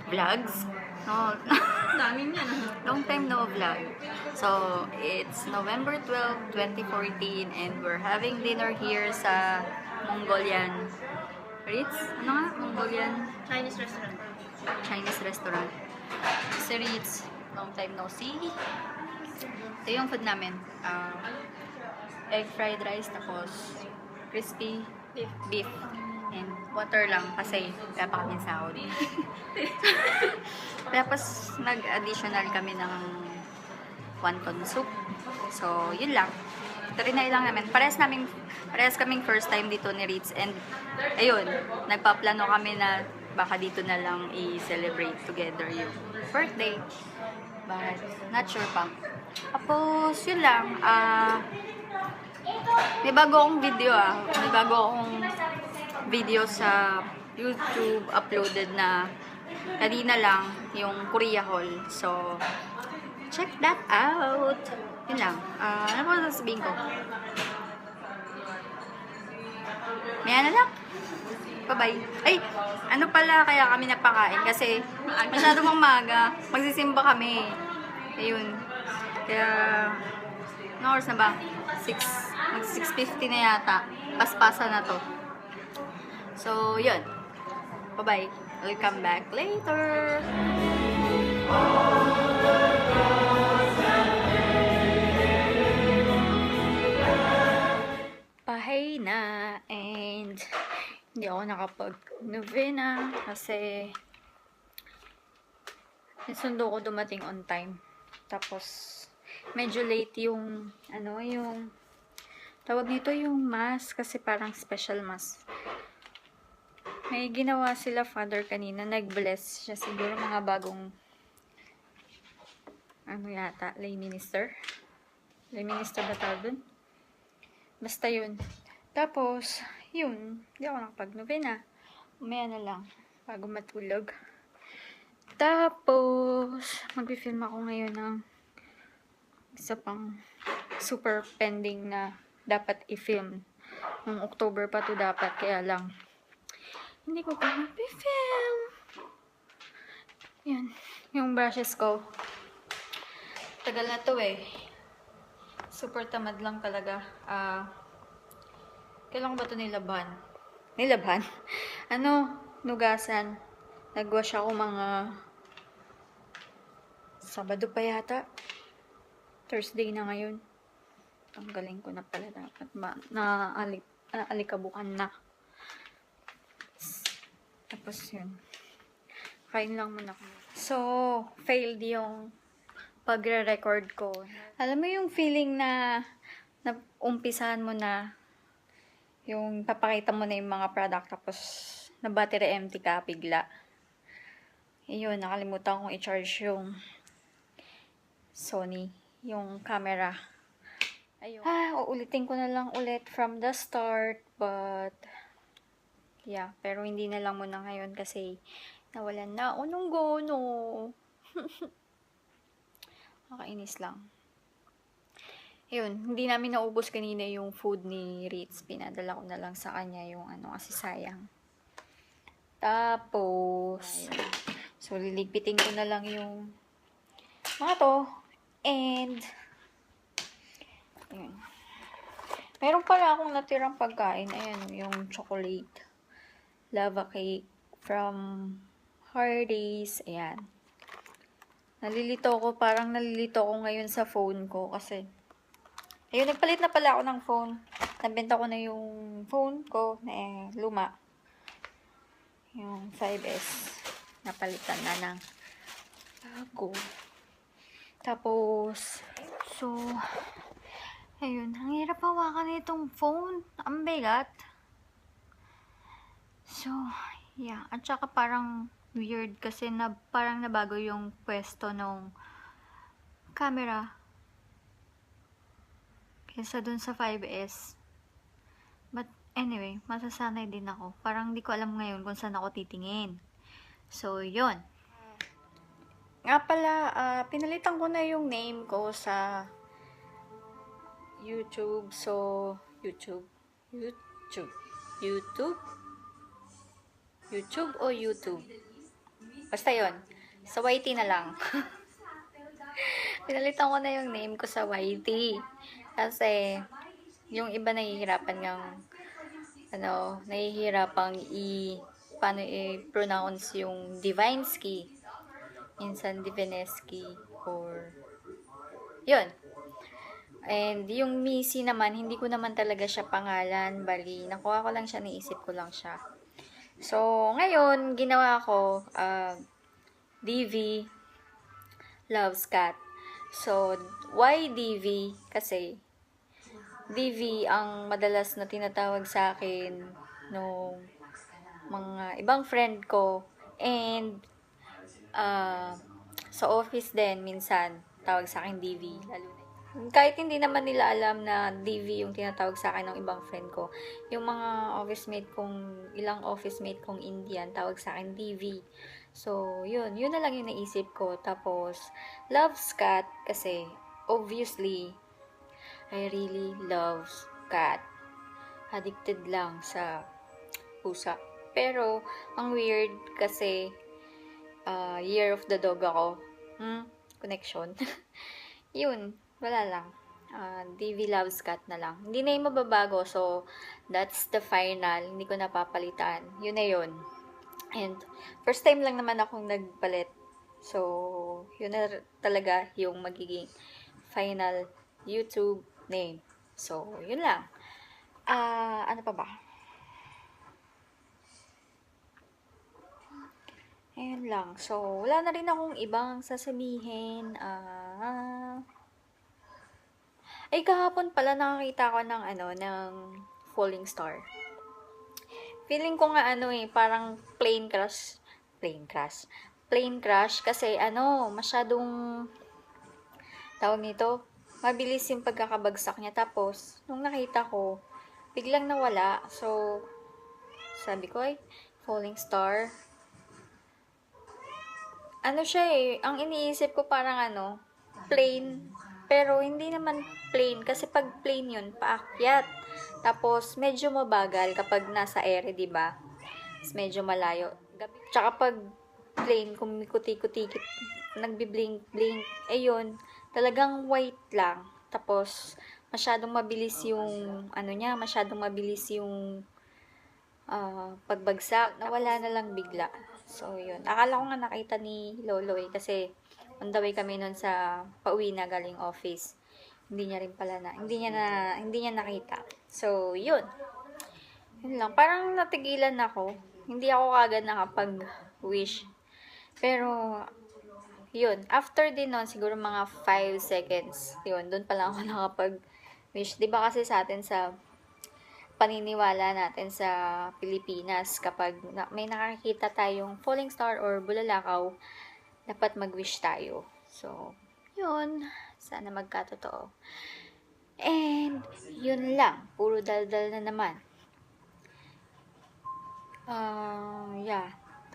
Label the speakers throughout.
Speaker 1: vlogs. No,
Speaker 2: Daming yan.
Speaker 1: long time no vlog. So, it's November 12, 2014 and we're having dinner here sa Mongolian Ritz? Ano nga? Mongolian
Speaker 2: Chinese restaurant.
Speaker 1: Chinese restaurant. Si Ritz, long time no see. Ito yung food namin. Egg fried rice, tapos crispy beef. And water lang kasi wala pa kami sahod. Tapos nag-additional kami ng wonton soup. So, yun lang. Trinay lang namin. Parehas kaming first time dito ni Ritz. And, ayun, nagpaplano kami na baka dito na lang i-celebrate together yung birthday. But, not sure pa. Tapos, yun lang. May bago akong video May bago akong video sa YouTube uploaded na kanina lang yung Korea haul. So, check that out. Yun lang. Ano po sasabihin ko? May ano lang? Bye-bye. Ay, ano pala kaya kami napakain? Kasi masyado pang maaga. Magsisimba kami. Ayun. Kaya, ano oras na ba? 6:50 na yata. Paspasa na to. So, yun. Bye-bye. We'll come back later. Bahay na. And, hindi ako nakapag-novena kasi nasundo ko dumating on time. Tapos, medyo late yung, yung tawag nito yung mass kasi parang special mass. May ginawa sila father kanina, nag-bless siya siguro mga bagong yata, lay minister. Lay minister ba tawag dun? Basta yun. Tapos, yun, hindi ako nakapag-novena. Umaya na lang, bago matulog. Tapos, mag-film ako ngayon ng isa pang super pending na dapat i-film. Noong October pa to dapat, kaya lang hindi ko pa mag-film. Yan, yung brushes ko. Tagal na to eh. Super tamad lang talaga. Kailan ko ba ito nilabhan? Nilabhan? Nugasan. Nagwash ako mga Sabado pa yata. Thursday na ngayon. Tanggalin ko na pala dapat. Alikabukan na. Tapos yun. Kain lang muna ako. So, failed yung pagre-record ko. Alam mo yung feeling na umpisahan mo na yung papakita mo na yung mga product tapos na battery empty ka bigla. Yun, nakalimutan kong i-charge yung Sony, yung camera. Ayun. Uulitin ko na lang ulit from the start, but yeah, pero hindi na lang muna ngayon kasi nawalan na ako ng gono. Nakainis lang. Yun, hindi namin naubos kanina yung food ni Ritz. Pinadala ko na lang sa kanya yung kasi sayang. Tapos, so liligpitin ko na lang yung mga to. And, yun. Meron pala akong natirang pagkain. Ayan, yung chocolate lava cake from Hardee's. Ayan. Parang nalilito ko ngayon sa phone ko kasi ayun, nagpalit na pala ako ng phone. Nabenta ko na yung phone ko na luma. Yung 5S. Napalitan na ng bago. Tapos, so, ayun, ang hirap hawakan itong phone. Ang bigat. So, yeah. At saka parang weird kasi parang nabago yung pwesto ng camera kaysa dun sa 5S. But anyway, masasanay din ako. Parang di ko alam ngayon kung saan ako titingin. So, yun. Nga pala, pinalitan ko na yung name ko sa YouTube. So, YouTube o YouTube? Basta yon. Sa YT na lang. Pinalitan ko na yung name ko sa YT. Kasi, yung iba nahihirapan ng, nahihirapang paano i-pronounce yung Divinesky. Minsan Divinesky, or, yun. And yung Missy naman, hindi ko naman talaga siya pangalan. Bali, nakuha ko lang siya, naisip ko lang siya. So, ngayon, ginawa ko, DV loves cat. So, why DV? Kasi, DV ang madalas na tinatawag sa akin nung mga ibang friend ko. And, sa office din, minsan, tawag sa akin DV. Lalo na kahit hindi naman nila alam na DV yung tinatawag sa akin ng ibang friend ko. Yung mga ilang office mate kong Indian, tawag sa akin DV. So, yun na lang yung naisip ko. Tapos, loves cat kasi, obviously, I really love cat. Addicted lang sa pusa. Pero, ang weird kasi, year of the dog ako. Connection. Yun. Wala lang. DV loves cat na lang. Hindi na yung mababago. So, that's the final. Hindi ko napapalitan. Yun na yun. And, first time lang naman akong nagpalit. So, yun na talaga yung magiging final YouTube name. So, yun lang. Ano pa ba? Ayan lang. So, wala na rin akong ibang sasabihin. Ay, kahapon pala nakakita ko ng falling star. Feeling ko nga parang plane crash kasi masyadong tawag nito, mabilis yung pagkakabagsak niya. Tapos, nung nakita ko, biglang nawala. So, sabi ko, falling star. Ang iniisip ko parang plane. Pero, hindi naman plane. Kasi pag plane yun, paakyat. Tapos, medyo mabagal kapag nasa ere, diba? Tapos, medyo malayo. Tsaka pag plane, kumikuti-kutikit, nagbi-blink-blink, yun, talagang white lang. Tapos, masyadong mabilis yung, pagbagsak. Nawala na lang bigla. So, yun. Akala ko nga nakita ni Lolo kasi on the way kami nun sa pauwi na galing office. Hindi niya nakita. So, yun. Yun lang. Parang natigilan ako. Hindi ako kagad nakapag-wish. Pero, yun. After din nun, siguro mga 5 seconds. Yun, dun pa lang ako nakapag-wish. Diba kasi sa atin sa paniniwala natin sa Pilipinas, kapag may nakakita tayong falling star or bulalakaw, dapat mag-wish tayo. So, yun. Sana magkatotoo. And, yun lang. Puro daldal na naman.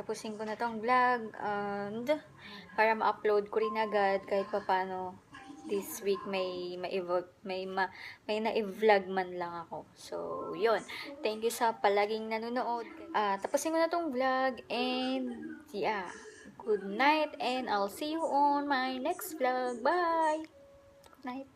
Speaker 1: Tapusin ko na tong vlog. And, para ma-upload ko rin agad kahit paano this week may na-vlog man lang ako. So, yun. Thank you sa palaging nanonood. Tapusin ko na tong vlog. And, good night. And I'll see you on my next vlog. Bye! Good night.